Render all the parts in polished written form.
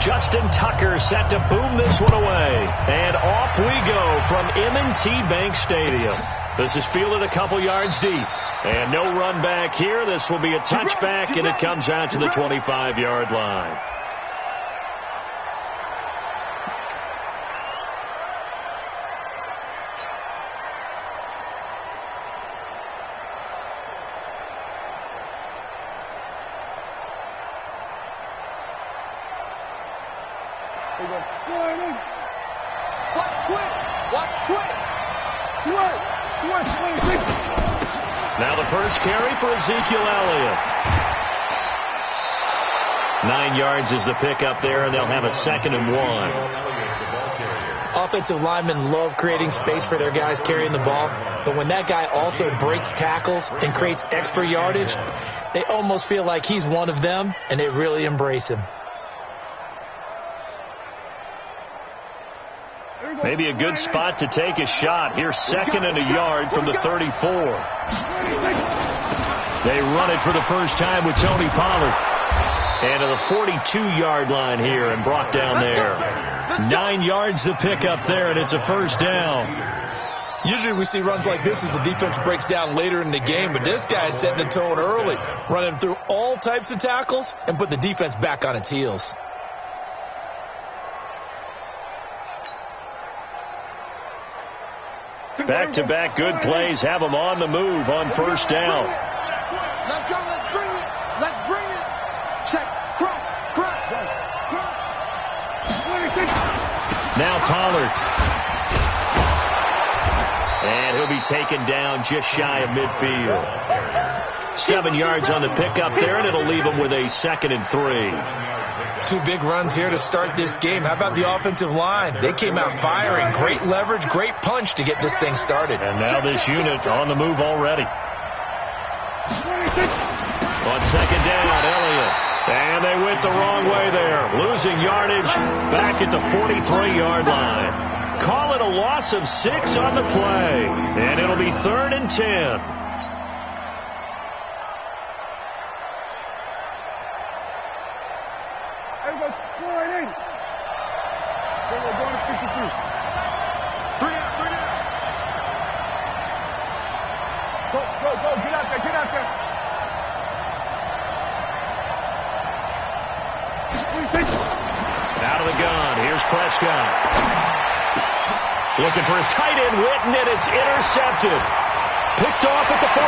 Justin Tucker set to boom this one away. And off we go from M&T Bank Stadium. This is fielded a couple yards deep. And no run back here. This will be a touchback, and it comes out to the 25-yard line. Now the first carry for Ezekiel Elliott. 9 yards is the pickup there, and they'll have a 2nd and 1. Offensive linemen love creating space for their guys carrying the ball, but when that guy also breaks tackles and creates extra yardage, they almost feel like he's one of them, and they really embrace him. Maybe a good spot to take a shot. Here's 2nd and a yard from the 34. They run it for the first time with Tony Pollard. And to the 42-yard line here and brought down there. 9 yards to pick up there, and it's a first down. Usually we see runs like this as the defense breaks down later in the game, but this guy is setting the tone early, running through all types of tackles and put the defense back on its heels. Back-to-back good plays have them on the move on first down. Let's go. Let's bring it. Let's bring it. Check. Cross. Now Pollard. And he'll be taken down just shy of midfield. 7 yards on the pickup there, and it'll leave him with a 2nd and 3. 2 big runs here to start this game. How about the offensive line? They came out firing. Great leverage, great punch to get this thing started. And now this unit on the move already. On 2nd down, Elliott. And they went the wrong way there. Losing yardage back at the 43-yard line. Call it a loss of 6 on the play. And it'll be 3rd and 10. Out of the gun. Here's Prescott. Looking for his tight end, Witten, and it's intercepted. Picked off at the 49.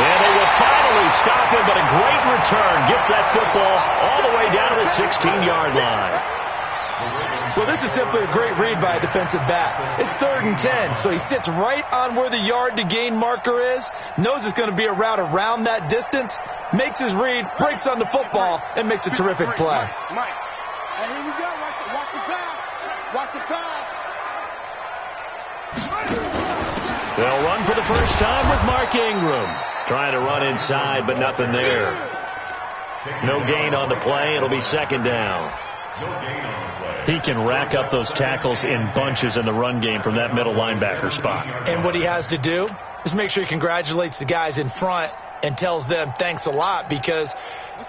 And they will finally stop him, but a great return. Gets that football all the way down to the 16-yard line. Well, this is simply a great read by a defensive back. It's 3rd and 10, so he sits right on where the yard-to-gain marker is, knows it's going to be a route around that distance, makes his read, breaks on the football, and makes a terrific play. Mike. And here we go. Watch the pass. Watch the pass. They'll run for the first time with Mark Ingram. Trying to run inside, but nothing there. No gain on the play. It'll be 2nd down. He can rack up those tackles in bunches in the run game from that middle linebacker spot. And what he has to do is make sure he congratulates the guys in front and tells them thanks a lot, because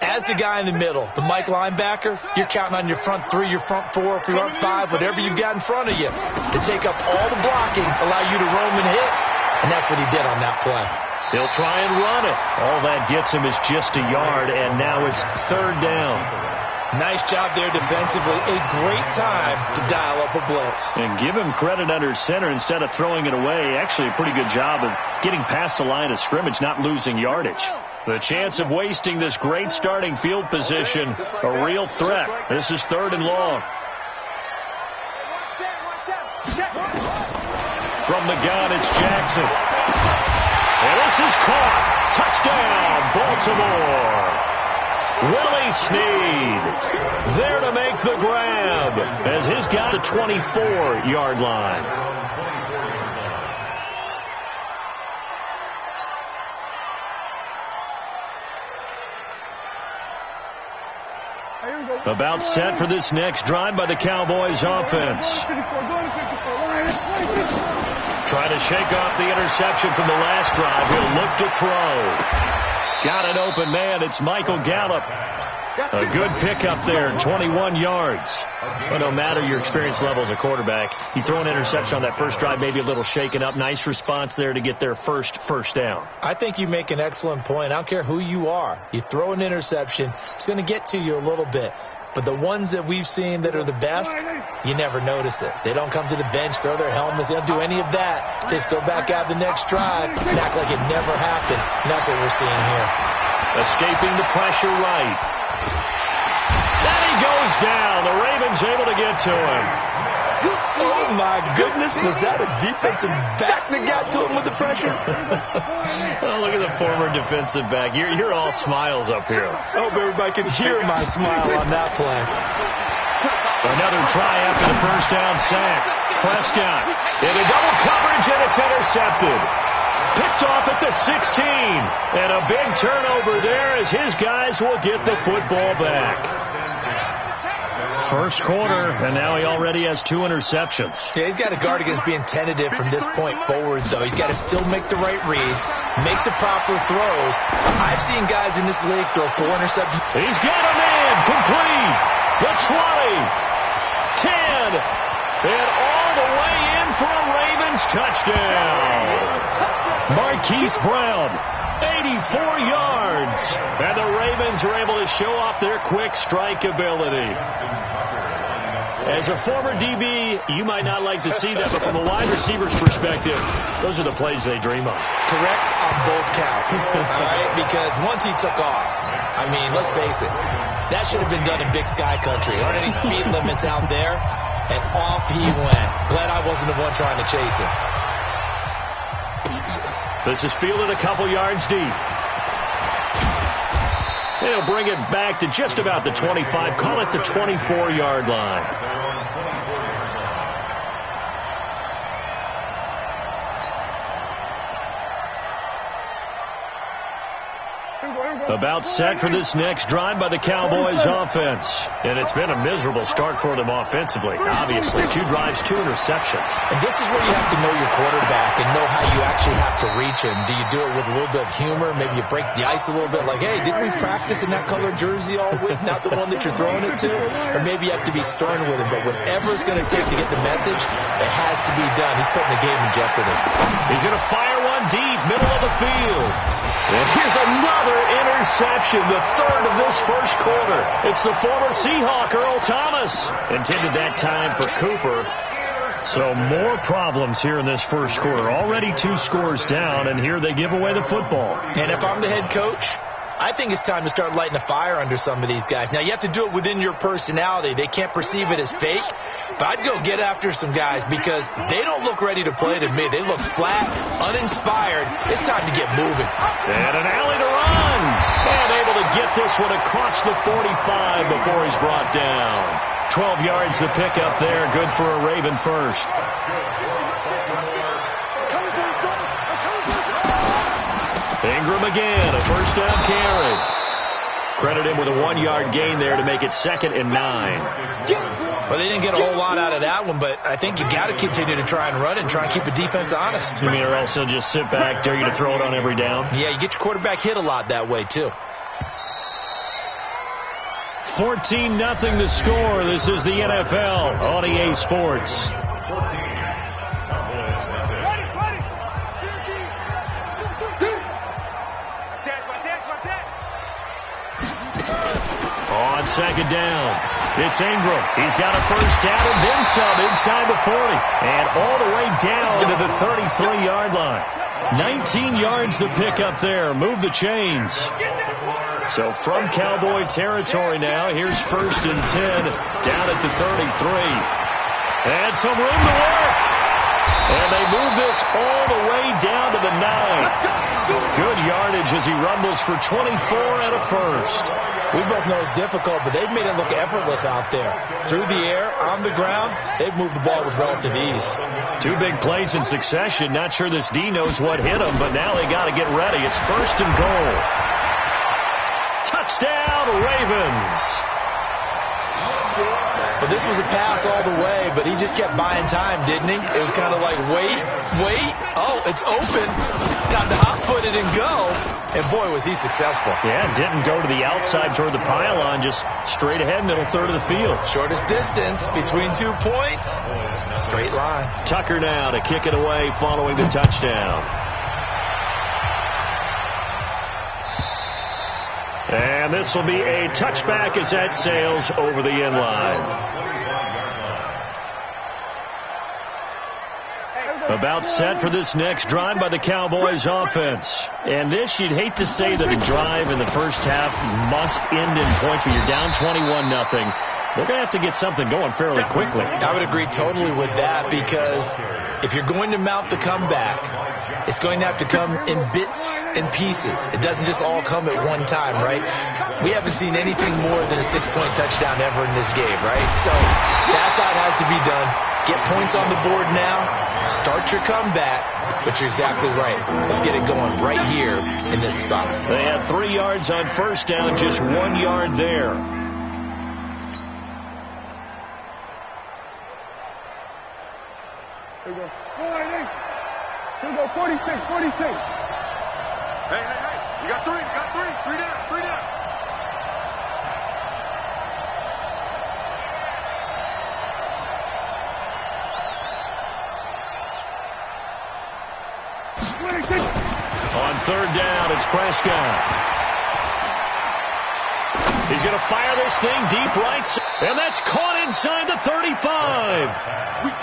as the guy in the middle, the Mike linebacker, you're counting on your front 3, your front 4, front 5, whatever you've got in front of you to take up all the blocking, allow you to roam and hit, and that's what he did on that play. He'll try and run it. All that gets him is just a yard, and now it's 3rd down. Nice job there defensively. A great time to dial up a blitz. And give him credit under center instead of throwing it away. Actually a pretty good job of getting past the line of scrimmage, not losing yardage. The chance of wasting this great starting field position, a real threat. This is 3rd and long. From the gun, it's Jackson. And this is caught. Touchdown, Baltimore. Willie Snead there to make the grab as he's got the 24-yard line. About set for this next drive by the Cowboys offense. Trying to shake off the interception from the last drive. He'll look to throw. Got an open man. It's Michael Gallup. A good pickup there, 21 yards. But no matter your experience level as a quarterback, you throw an interception on that first drive, maybe a little shaken up. Nice response there to get their first down. I think you make an excellent point. I don't care who you are. You throw an interception, it's going to get to you a little bit. But the ones that we've seen that are the best, you never notice it. They don't come to the bench, throw their helmets. They don't do any of that. They just go back out the next drive and act like it never happened. And that's what we're seeing here. Escaping the pressure right. Then he goes down. The Ravens able to get to him. Oh, my goodness. Was that a defensive back that got to him with the pressure? Oh, look at the former defensive back. You're all smiles up here. I hope everybody can hear my smile on that play. Another try after the first down sack. Prescott into double coverage, and it's intercepted. Picked off at the 16. And a big turnover there as his guys will get the football back. First quarter, and now he already has 2 interceptions. Yeah, he's got to guard against being tentative from this point forward, though. He's got to still make the right reads, make the proper throws. I've seen guys in this league throw 4 interceptions. He's got a man complete. The 20, 10, and all the way in for a Ravens touchdown. Marquise Brown, 84 yards. And the Ravens are able to show off their quick strike ability. As a former DB, you might not like to see that, but from a wide receiver's perspective, those are the plays they dream of. Correct on both counts, all right? Because once he took off, I mean, let's face it, that should have been done in Big Sky Country. There aren't any speed limits out there, and off he went. Glad I wasn't the one trying to chase him. This is fielded a couple yards deep. They'll bring it back to just about the 25. Call it the 24-yard line. About set for this next drive by the Cowboys offense. And it's been a miserable start for them offensively. Obviously, 2 drives, 2 interceptions. And this is where you have to know your quarterback and know how you actually have to reach him. Do you do it with a little bit of humor? Maybe you break the ice a little bit, like, hey, didn't we practice in that colored jersey all week, not the one that you're throwing it to? Or maybe you have to be stern with him. But whatever it's going to take to get the message, it has to be done. He's putting the game in jeopardy. He's going to fire one deep, middle of the field. And here's another interception, the 3rd of this first quarter. It's the former Seahawk, Earl Thomas. Intended that time for Cooper. So more problems here in this first quarter. Already 2 scores down, and here they give away the football. And if I'm the head coach, I think it's time to start lighting a fire under some of these guys. Now, you have to do it within your personality. They can't perceive it as fake. But I'd go get after some guys because they don't look ready to play to me. They look flat, uninspired. It's time to get moving. And an alley to run. And able to get this one across the 45 before he's brought down. 12 yards to pick up there. Good for a Raven first. Ingram again, a first down carry. Credit him with a 1-yard gain there to make it 2nd and 9. Well, they didn't get a whole lot out of that one, but I think you got to continue to try and run and try and keep the defense honest. You mean, or else they'll just sit back, dare you to throw it on every down? Yeah, you get your quarterback hit a lot that way, too. 14-0 the score. This is the NFL on EA Sports. On 2nd down, it's Ingram. He's got a first down and then some inside the 40. And all the way down to the 33-yard line. 19 yards to pick up there. Move the chains. So from Cowboy territory now, here's 1st and 10 down at the 33. And some room to work. And they move this all the way down to the 9. Good yardage as he rumbles for 24 and a first. We both know it's difficult, but they've made it look effortless out there. Through the air, on the ground, they've moved the ball with relative ease. 2 big plays in succession. Not sure this D knows what hit him, but now they got to get ready. It's 1st and goal. Touchdown, Ravens. Well, this was a pass all the way, but he just kept buying time, didn't he? It was kind of like, wait. Oh, it's open. Time to hot-foot it and go. And boy, was he successful. Yeah, didn't go to the outside toward the pylon, just straight ahead, middle third of the field. Shortest distance between 2 points. Straight line. Tucker now to kick it away following the touchdown. And this will be a touchback as that sails over the end line. About set for this next drive by the Cowboys offense. And this, you'd hate to say that a drive in the first half must end in points, but you're down 21-0. They're going to have to get something going fairly quickly. I would agree totally with that, because if you're going to mount the comeback, it's going to have to come in bits and pieces. It doesn't just all come at one time, right? We haven't seen anything more than a 6-point touchdown ever in this game, right? So that's how it has to be done. Get points on the board now. Start your comeback. But you're exactly right. Let's get it going right here in this spot. They had 3 yards on first down, just 1 yard there. Here we go. Here we go. 46, 46. Hey. You got 3. You got 3. 3 down. 3 down. On third down, it's Prescott. He's going to fire this thing deep right, and that's caught inside the 35.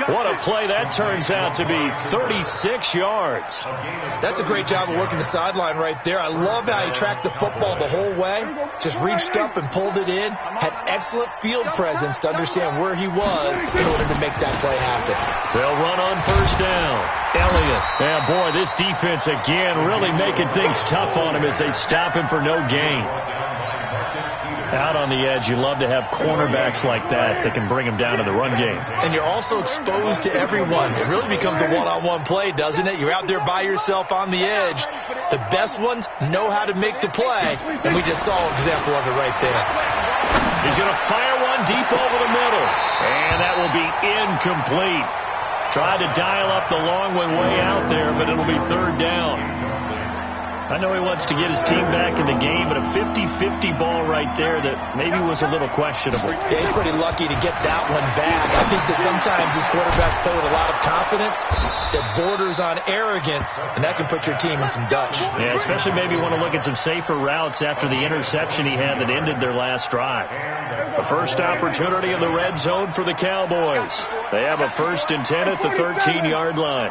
What a play that turns out to be, 36 yards. That's a great job of working the sideline right there. I love how he tracked the football the whole way, just reached up and pulled it in, had excellent field presence to understand where he was in order to make that play happen. They'll run on first down. Elliott. Yeah, boy, this defense again really making things tough on him as they stop him for no gain. Out on the edge, you love to have cornerbacks like that can bring him down to the run game. And you're also exposed to everyone. It really becomes a one-on-one play, doesn't it? You're out there by yourself on the edge. The best ones know how to make the play, and we just saw an example of it right there. He's going to fire one deep over the middle, and that will be incomplete. Tried to dial up the long one way out there, but it'll be third down. I know he wants to get his team back in the game, but a 50-50 ball right there that maybe was a little questionable. Yeah, he's pretty lucky to get that one back. I think that sometimes his quarterbacks play with a lot of confidence that borders on arrogance, and that can put your team in some Dutch. Yeah, especially maybe want to look at some safer routes after the interception he had that ended their last drive. The first opportunity in the red zone for the Cowboys. They have a 1st and 10 at the 13-yard line.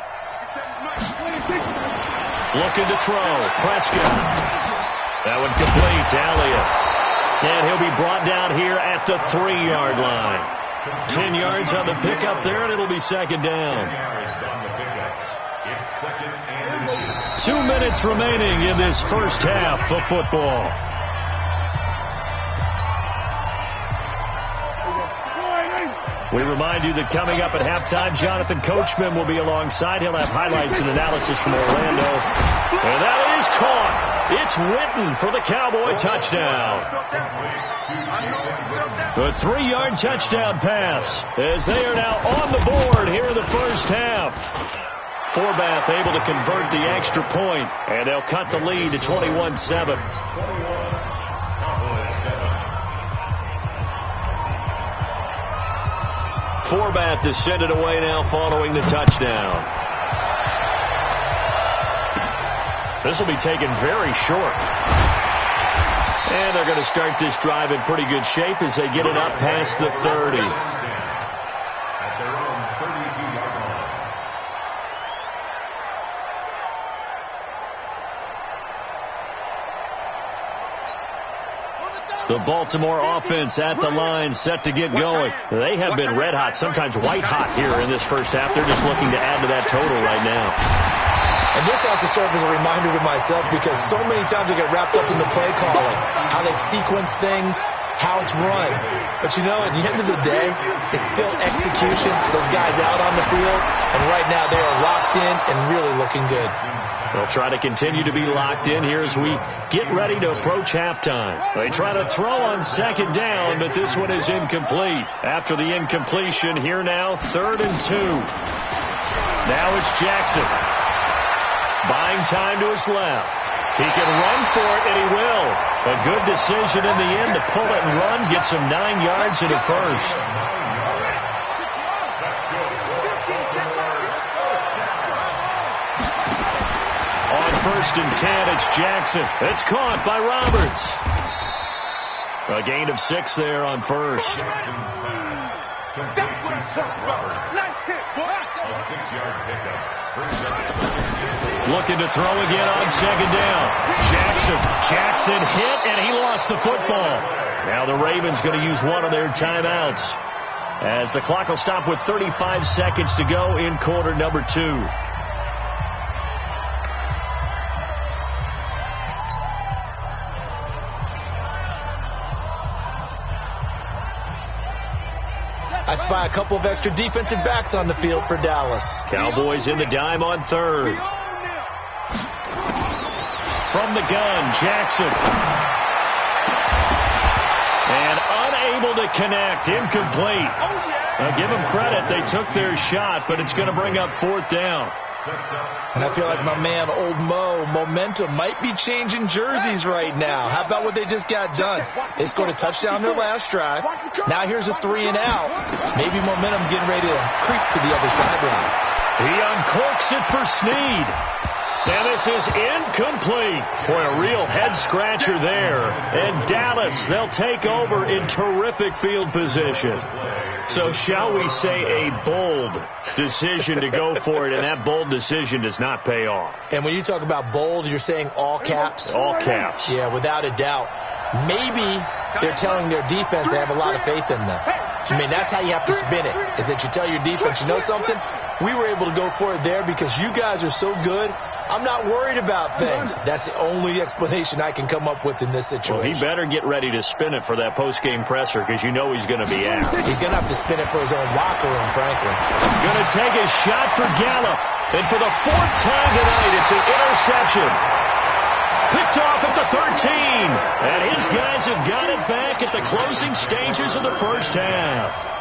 Looking to throw. Prescott. That one complete to Elliott. And he'll be brought down here at the 3-yard line. 10 yards on the pickup there, and it'll be second down. 2 minutes remaining in this first half of football. We remind you that coming up at halftime, Jonathan Coachman will be alongside. He'll have highlights and analysis from Orlando. And that is caught. It's Witten for the Cowboy touchdown. The 3-yard touchdown pass as they are now on the board here in the first half. Forbath able to convert the extra point, and they'll cut the lead to 21-7. Forbath to send it away now following the touchdown. This will be taken very short. And they're going to start this drive in pretty good shape as they get it up past the 30. At their own 32-yard line. The Baltimore offense at the line, set to get going. They have been red hot, sometimes white hot here in this first half. They're just looking to add to that total right now. And this has to serve as a reminder to myself, because so many times I get wrapped up in the play calling, how they sequence things, how it's run. But you know, at the end of the day, it's still execution. Those guys out on the field, and right now they are locked in and really looking good. They'll try to continue to be locked in here as we get ready to approach halftime. They try to throw on second down, but this one is incomplete. After the incompletion, here now, 3rd and 2. Now it's Jackson. Buying time to his left. He can run for it, and he will. A good decision in the end to pull it and run, get some 9 yards in the first. On 1st and 10, it's Jackson. It's caught by Roberts. A gain of 6 there on first. That's what I'm talking about. Nice hit, boy. A 6-yard pickup. Looking to throw again on 2nd down. Jackson hit, and he lost the football. Now the Ravens going to use one of their timeouts, as the clock will stop with 35 seconds to go in quarter number 2. I spy a couple of extra defensive backs on the field for Dallas. Cowboys in the dime on 3rd. From the gun, Jackson. And unable to connect, incomplete. Now give them credit, they took their shot, but it's going to bring up 4th down. And I feel like my man, Old Mo, momentum might be changing jerseys right now. How about what they just got done? They scored a touchdown their last drive. Now here's a 3 and out. Maybe momentum's getting ready to creep to the other sideline. He uncorks it for Snead. And this is incomplete. Boy, a real head-scratcher there. And Dallas, they'll take over in terrific field position. So shall we say a bold decision to go for it, and that bold decision does not pay off. And when you talk about bold, you're saying all caps? All caps. Yeah, without a doubt. Maybe they're telling their defense they have a lot of faith in them. I mean, that's how you have to spin it, is that you tell your defense, you know something? We were able to go for it there because you guys are so good. I'm not worried about things. That's the only explanation I can come up with in this situation. Well, he better get ready to spin it for that post-game presser because you know he's going to be out. He's going to have to spin it for his own locker room, frankly. Going to take a shot for Gallup. And for the 4th time tonight, it's an interception. Picked off at the 13. And his guys have got it back at the closing stages of the first half.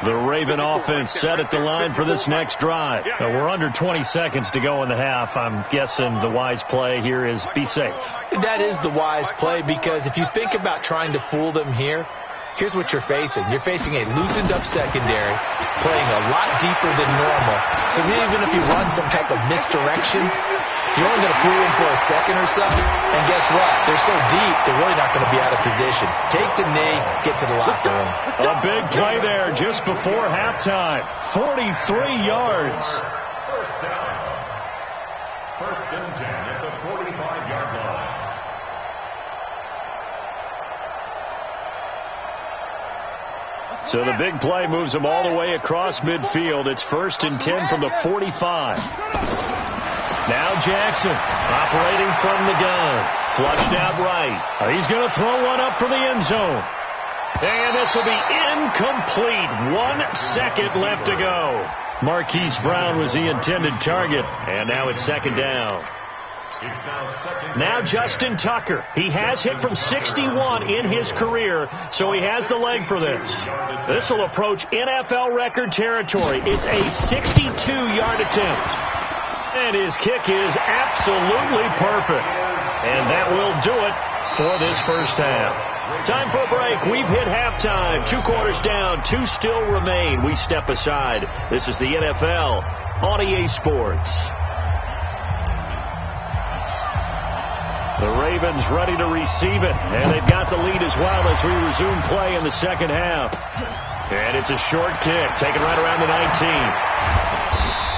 The Raven offense set at the line for this next drive. We're under 20 seconds to go in the half. I'm guessing the wise play here is be safe. That is the wise play because if you think about trying to fool them here, here's what you're facing. You're facing a loosened up secondary, playing a lot deeper than normal. So even if you run some type of misdirection, you're only going to fool them for a second or so. And guess what? They're so deep, they're really not going to be out of position. Take the knee, get to the locker room. A big play there just before halftime. 43 yards. First down. 1st and 10 at the 45-yard line. So the big play moves them all the way across midfield. It's 1st and 10 from the 45. Now Jackson operating from the gun. Flushed out right. He's going to throw one up for the end zone. And this will be incomplete. 1 second left to go. Marquise Brown was the intended target. And now it's 2nd down. Now Justin Tucker. He has hit from 61 in his career, so he has the leg for this. This will approach NFL record territory. It's a 62-yard attempt. And his kick is absolutely perfect. And that will do it for this first half. Time for a break. We've hit halftime. 2 quarters down. 2 still remain. We step aside. This is the NFL on EA Sports. The Ravens ready to receive it. And they've got the lead as well as we resume play in the second half. And it's a short kick. Taken right around the 19.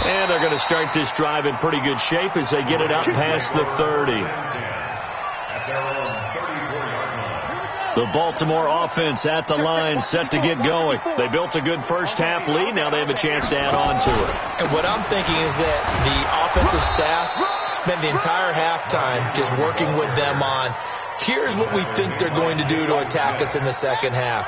And they're going to start this drive in pretty good shape as they get it up past the 30. The Baltimore offense at the line, set to get going. They built a good first half lead. Now they have a chance to add on to it. And what I'm thinking is that the offensive staff spent the entire halftime just working with them on, here's what we think they're going to do to attack us in the second half.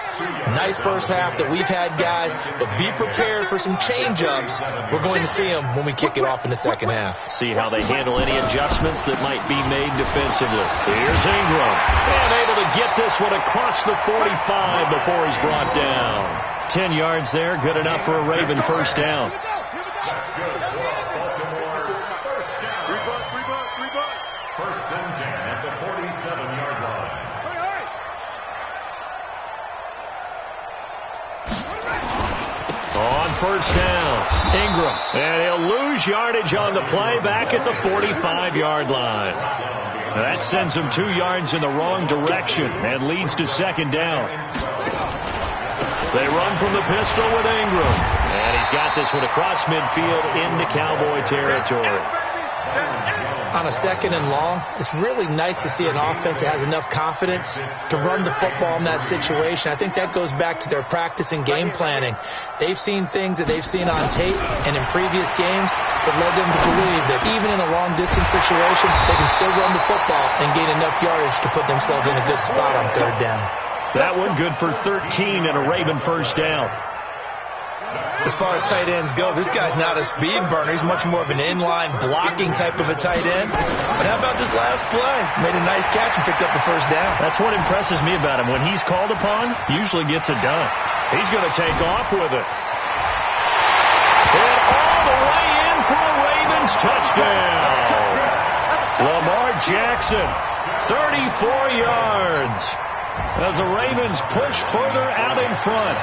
Nice first half that we've had, guys, but be prepared for some change-ups. We're going to see them when we kick it off in the second half. See how they handle any adjustments that might be made defensively. Here's Ingram. And able to get this one across the 45 before he's brought down. 10 yards there, good enough for a Raven first down. That's good for a Baltimore first down. 3 bucks. 47-yard line. On first down, Ingram. And he'll lose yardage on the play back at the 45-yard line. Now that sends him 2 yards in the wrong direction and leads to second down. They run from the pistol with Ingram. And he's got this one across midfield into Cowboy territory. On a second and long, it's really nice to see an offense that has enough confidence to run the football in that situation. I think that goes back to their practice and game planning. They've seen things that they've seen on tape and in previous games that led them to believe that even in a long-distance situation, they can still run the football and gain enough yardage to put themselves in a good spot on third down. That one good for 13 and a Raven first down. As far as tight ends go, this guy's not a speed burner. He's much more of an inline blocking type of a tight end. But how about this last play? Made a nice catch and picked up the first down. That's what impresses me about him. When he's called upon, usually gets it done. He's going to take off with it. And all the way in for a Ravens touchdown. Lamar Jackson, 34 yards. As the Ravens push further out in front.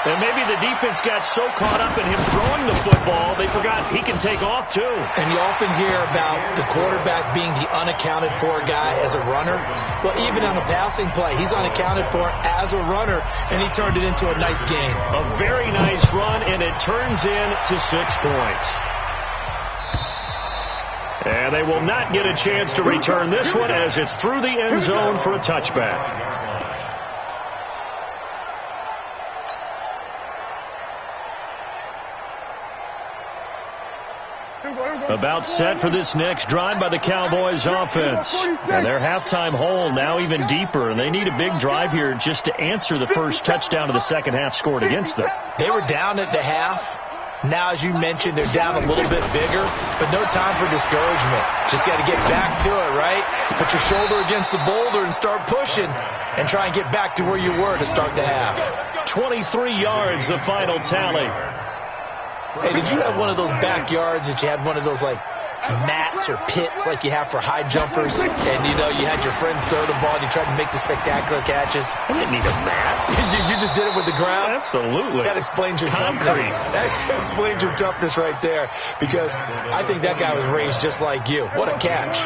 And maybe the defense got so caught up in him throwing the football, they forgot he can take off too. And you often hear about the quarterback being the unaccounted for guy as a runner. Well, even on a passing play, he's unaccounted for as a runner, and he turned it into a nice game. A very nice run, and it turns into 6 points. And they will not get a chance to return this one as it's through the end zone for a touchback. About set for this next drive by the Cowboys offense. And their halftime hole now even deeper, and they need a big drive here just to answer the first touchdown of the second half scored against them. They were down at the half. Now, as you mentioned, they're down a little bit bigger, but no time for discouragement. Just got to get back to it, right? Put your shoulder against the boulder and start pushing and try and get back to where you were to start the half. 23 yards, the final tally. Hey, did you have one of those backyards that you had one of those, like, mats or pits like you have for high jumpers? And, you know, you had your friend throw the ball and you tried to make the spectacular catches? I didn't need a mat. you just did it with the ground? Absolutely. That explains your toughness. That explains your toughness right there, because I think that guy was raised just like you. What a catch.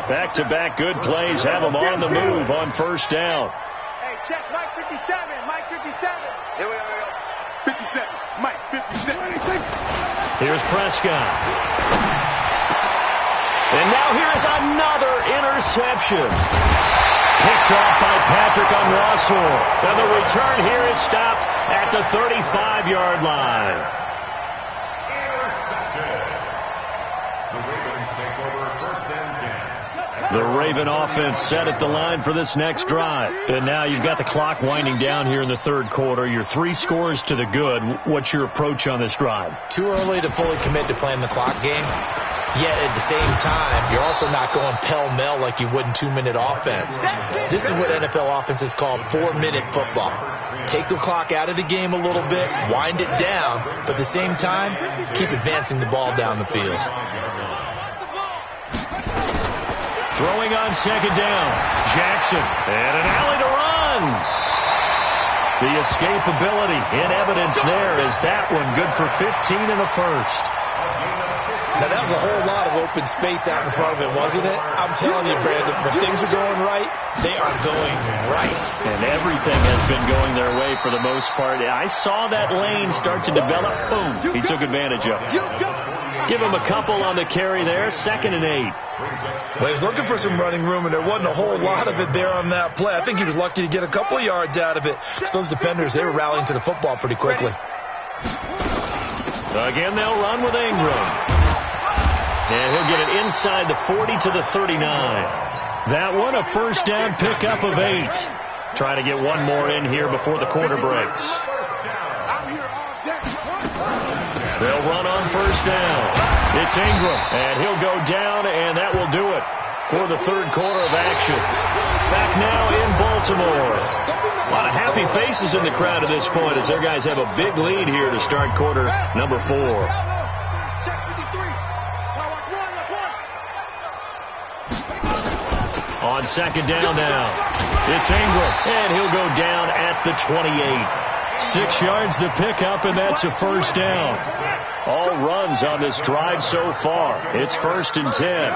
Back-to-back good plays have him on the move on first down. Hey, check Mike 57. Mike 57. Here we go. 57. Mike 57. Here's Prescott. And now here is another interception. Picked off by Patrick on Russell. And the return here is stopped at the 35-yard line. Intercepted. The Ravens take over first and 10. The Raven offense set at the line for this next drive. And now you've got the clock winding down here in the third quarter. You're 3 scores to the good. What's your approach on this drive? Too early to fully commit to playing the clock game. Yet at the same time, you're also not going pell-mell like you would in 2-minute offense. This is what NFL offenses call 4-minute football. Take the clock out of the game a little bit, wind it down, but at the same time, keep advancing the ball down the field. Throwing on second down, Jackson, and an alley to run. The escapability in evidence there is that one good for 15 in the first. Now, that was a whole lot of open space out in front of it, wasn't it? I'm telling you, Brandon, when things are going right, they are going right. And everything has been going their way for the most part. I saw that lane start to develop. Boom, he took advantage of it. Give him a couple on the carry there, 2nd and 8. Well, he was looking for some running room, and there wasn't a whole lot of it there on that play. I think he was lucky to get a couple of yards out of it. So those defenders, they were rallying to the football pretty quickly. Again, they'll run with Ingram. And he'll get it inside the 40 to the 39. That one, a first down pickup of 8. Trying to get one more in here before the quarter breaks. They'll run on first down. It's Ingram, and he'll go down, and that will do it for the third quarter of action. Back now in Baltimore. A lot of happy faces in the crowd at this point as their guys have a big lead here to start quarter number 4. On second down now, it's Ingram, and he'll go down at the 28. 6 yards to pick up, and that's a first down. All runs on this drive so far. It's 1st and 10.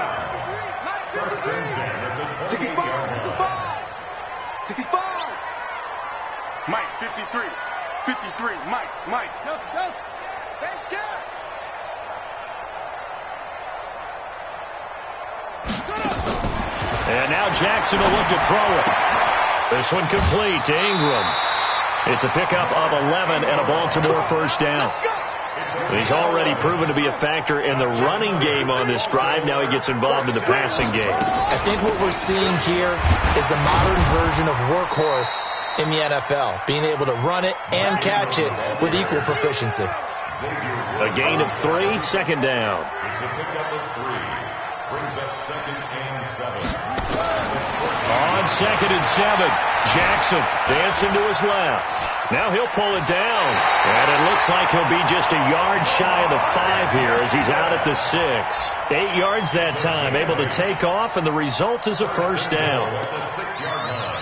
65. Mike, 53. 53. Mike. They're scared. And now Jackson will look to throw it. This one complete to Ingram. It's a pickup of 11 and a Baltimore first down. He's already proven to be a factor in the running game on this drive. Now he gets involved in the passing game. I think what we're seeing here is the modern version of workhorse in the NFL, being able to run it and catch it with equal proficiency. A gain of 3, second down. It's a pickup of 3. Brings up 2nd and 7. On 2nd and 7, Jackson dancing to his left. Now he'll pull it down, and it looks like he'll be just a yard shy of the 5 here as he's out at the 6. 8 yards that time, able to take off, and the result is a first down. At the 6-yard line.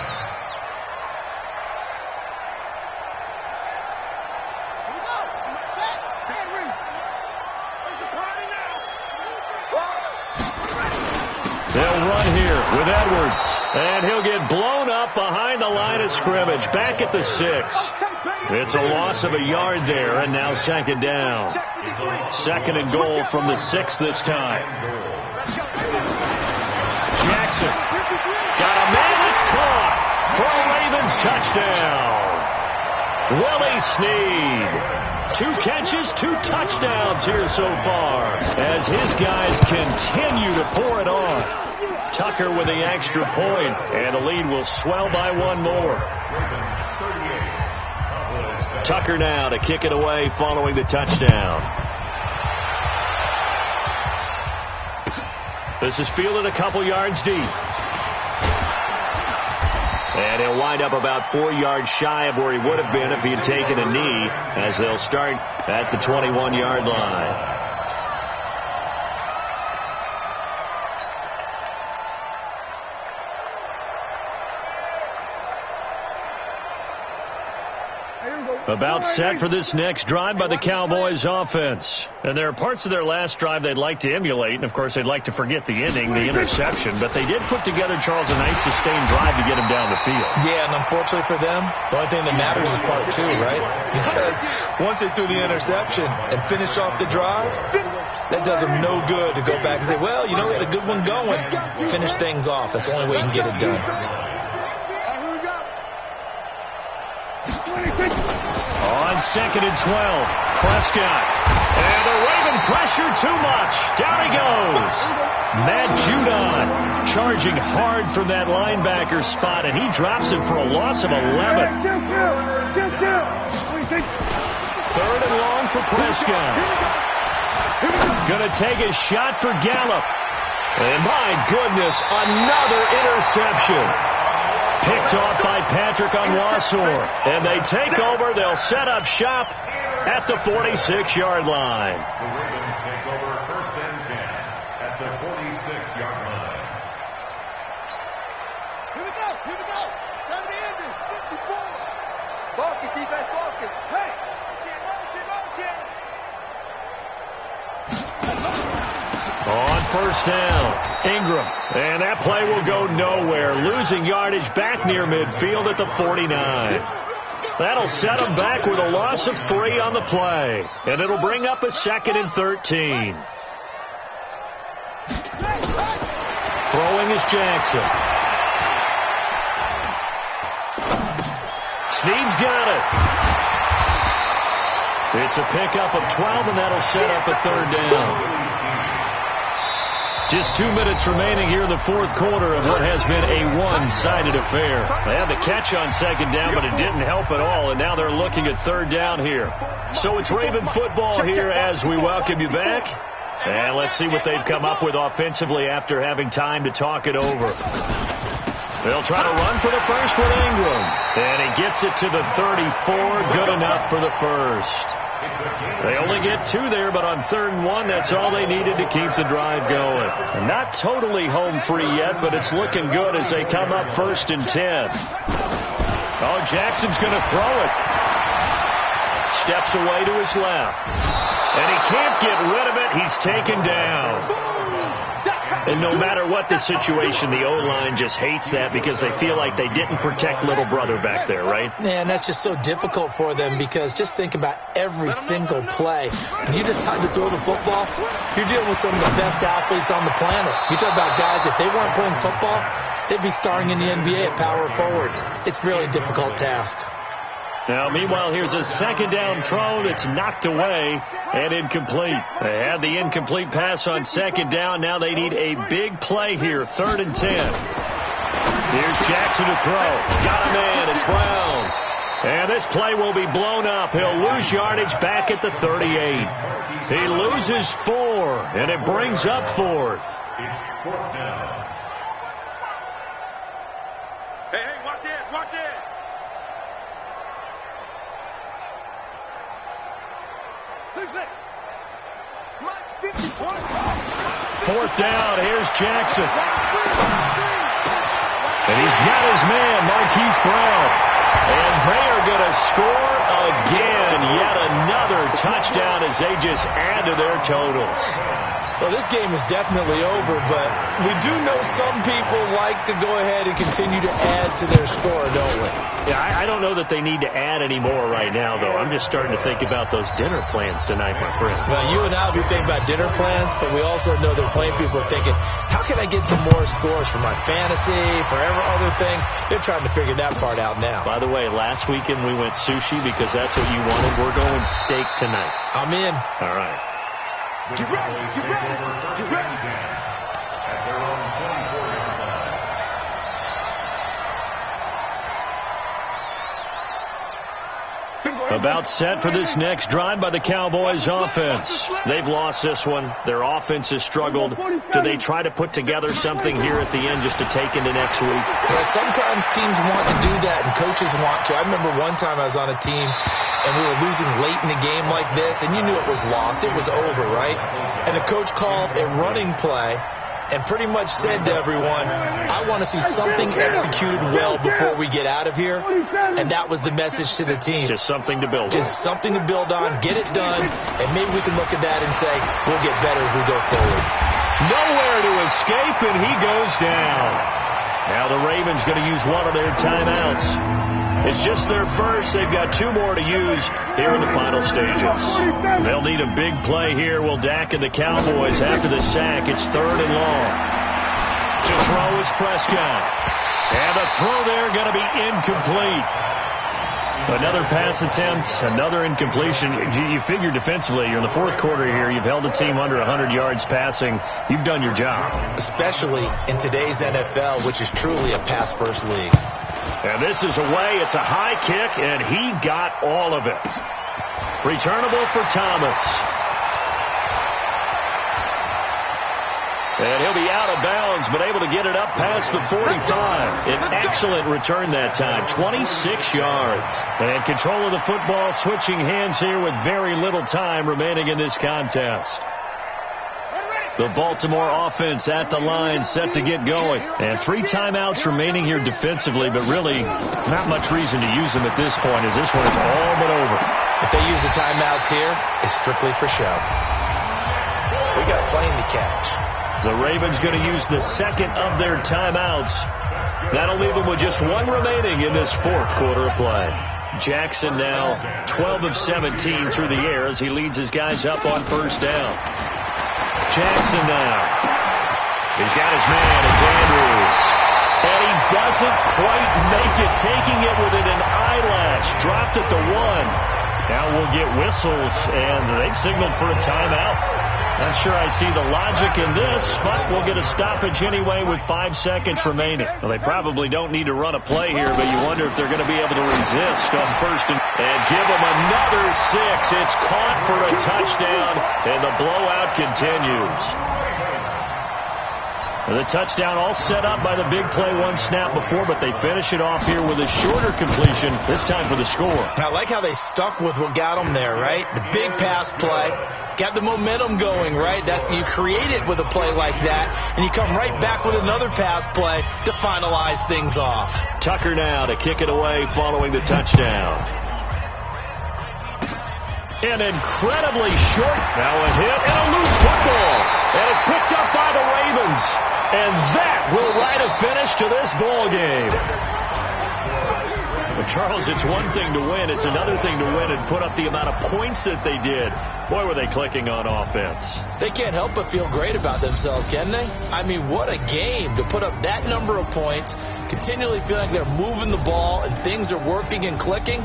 They'll run here with Edwards, and he'll get blown up behind the line of scrimmage, back at the 6. It's a loss of a yard there, and now second down. 2nd and goal from the 6 this time. Jackson got a man that's caught for a Ravens touchdown. Willie Snead. 2 catches, 2 touchdowns here so far as his guys continue to pour it on. Tucker with the extra point, and the lead will swell by 1 more. Tucker now to kick it away following the touchdown. This is fielded a couple yards deep. And he'll wind up about 4 yards shy of where he would have been if he had taken a knee, as they'll start at the 21-yard line. About set for this next drive by the Cowboys offense. And there are parts of their last drive they'd like to emulate, and of course they'd like to forget the ending, the interception, but they did put together, Charles, a nice sustained drive to get him down the field. Yeah, and unfortunately for them, the only thing that matters is part 2, right? Because once they threw the interception and finished off the drive, that does them no good to go back and say, well, you know, we had a good one going. Finish things off. That's the only way you can get it done. On 2nd and 12, Prescott. And the Raven pressure too much. Down he goes. Matt Judon charging hard from that linebacker spot, and he drops it for a loss of 11. 3rd and long for Prescott. Going to take a shot for Gallup. And my goodness, another interception. Picked off by Patrick Onwuasor. And they take over. They'll set up shop at the 46-yard line. The Ravens take over 1st and 10 at the 46-yard line. Here we go. Time to end it. 54. Focus, defense, focus. Hey. Motion. On 1st down, Ingram. And that play will go nowhere. Losing yardage back near midfield at the 49. That'll set them back with a loss of 3 on the play. And it'll bring up a 2nd and 13. Throwing is Jackson. Snead's got it. It's a pickup of 12, and that'll set up a 3rd down. Just 2 minutes remaining here in the 4th quarter of what has been a one-sided affair. They had the catch on 2nd down, but it didn't help at all, and now they're looking at 3rd down here. So it's Raven football here as we welcome you back. And let's see what they've come up with offensively after having time to talk it over. They'll try to run for the first with Ingram. And he gets it to the 34. Good enough for the first. They only get 2 there, but on 3rd and 1, that's all they needed to keep the drive going. Not totally home free yet, but it's looking good as they come up 1st and 10. Oh, Jackson's going to throw it. Steps away to his left. And he can't get rid of it. He's taken down. And no matter what the situation, the O-line just hates that because they feel like they didn't protect little brother back there, right? Man, that's just so difficult for them because just think about every single play. When you decide to throw the football, you're dealing with some of the best athletes on the planet. You talk about guys, if they weren't playing football, they'd be starring in the NBA at power forward. It's really a difficult task. Now, meanwhile, here's a 2nd down throw that's knocked away and incomplete. They had the incomplete pass on 2nd down. Now they need a big play here, 3rd and 10. Here's Jackson to throw. Got a man. It's Brown. And this play will be blown up. He'll lose yardage back at the 38. He loses 4, and it brings up 4th. It's 4th down. Hey, watch it, watch it. Mike, 50 points. 4th down. Here's Jackson. And he's got his man, Marquise Brown. And they are going to score again. Yet another touchdown as they just add to their totals. Well, this game is definitely over, but we do know some people like to go ahead and continue to add to their score, don't we? Yeah, I don't know that they need to add any more right now, though. I'm just starting to think about those dinner plans tonight, my friend. Well, you and I will be thinking about dinner plans, but we also know that plenty of people are thinking, how can I get some more scores for my fantasy, for other things? They're trying to figure that part out now. By the way, last weekend we went sushi because that's what you wanted. We're going steak tonight. I'm in. All right. Get ready, get ready, get ready. At their own 24-yard line. About set for this next drive by the Cowboys offense. They've lost this one. Their offense has struggled. Do they try to put together something here at the end just to take into next week? Yeah, sometimes teams want to do that and coaches want to. I remember one time I was on a team and we were losing late in a game like this and you knew it was lost. It was over, right? And the coach called a running play and pretty much said to everyone, I want to see something executed well before we get out of here. And that was the message to the team. Just something to build on. Just something to build on, get it done, and maybe we can look at that and say, we'll get better as we go forward. Nowhere to escape, and he goes down. Now the Ravens going to use one of their timeouts. It's just their first. They've got 2 more to use here in the final stages. They'll need a big play here. Will Dak and the Cowboys after the sack. It's 3rd and long. To throw is Prescott. And the throw there going to be incomplete. Another pass attempt, another incompletion. You figure defensively, you're in the 4th quarter here. You've held the team under 100 yards passing. You've done your job. Especially in today's NFL, which is truly a pass-first league. And this is away. It's a high kick, and he got all of it. Returnable for Thomas. And he'll be out of bounds, but able to get it up past the 45. An excellent return that time, 26 yards. And control of the football, switching hands here with very little time remaining in this contest. The Baltimore offense at the line, set to get going. And 3 timeouts remaining here defensively, but really not much reason to use them at this point as this one is all but over. If they use the timeouts here, it's strictly for show. We got a plane to catch. The Ravens going to use the 2nd of their timeouts. That'll leave them with just 1 remaining in this 4th quarter of play. Jackson now 12 of 17 through the air as he leads his guys up on 1st down. Jackson now. He's got his man. It's Andrews. And he doesn't quite make it, taking it within an eyelash. Dropped at the 1. Now we'll get whistles, and they've signaled for a timeout. Not sure I see the logic in this, but we'll get a stoppage anyway with 5 seconds remaining. Well, they probably don't need to run a play here, but you wonder if they're going to be able to resist on 1st and give them another 6. It's caught for a touchdown, and the blowout continues. And the touchdown all set up by the big play one snap before, but they finish it off here with a shorter completion, this time for the score. I like how they stuck with what got them there, right? The big pass play, got the momentum going, right? You create it with a play like that, and you come right back with another pass play to finalize things off. Tucker now to kick it away following the touchdown. An incredibly short, now a hit, and a loose football. And it's picked up by the Ravens. And that will write a finish to this ball game. Well, Charles, it's one thing to win. It's another thing to win and put up the amount of points that they did. Boy, were they clicking on offense. They can't help but feel great about themselves, can they? I mean, what a game to put up that number of points, continually feel like they're moving the ball and things are working and clicking.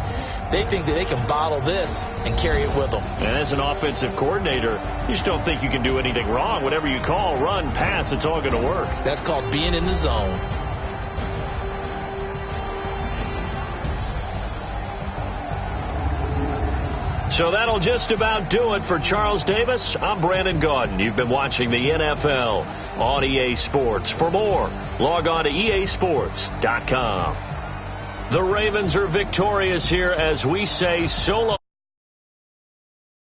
They think that they can bottle this and carry it with them. And as an offensive coordinator, you just don't think you can do anything wrong. Whatever you call, run, pass, it's all going to work. That's called being in the zone. So that'll just about do it for Charles Davis. I'm Brandon Gaudin. You've been watching the NFL on EA Sports. For more, log on to easports.com. The Ravens are victorious here as we say so long.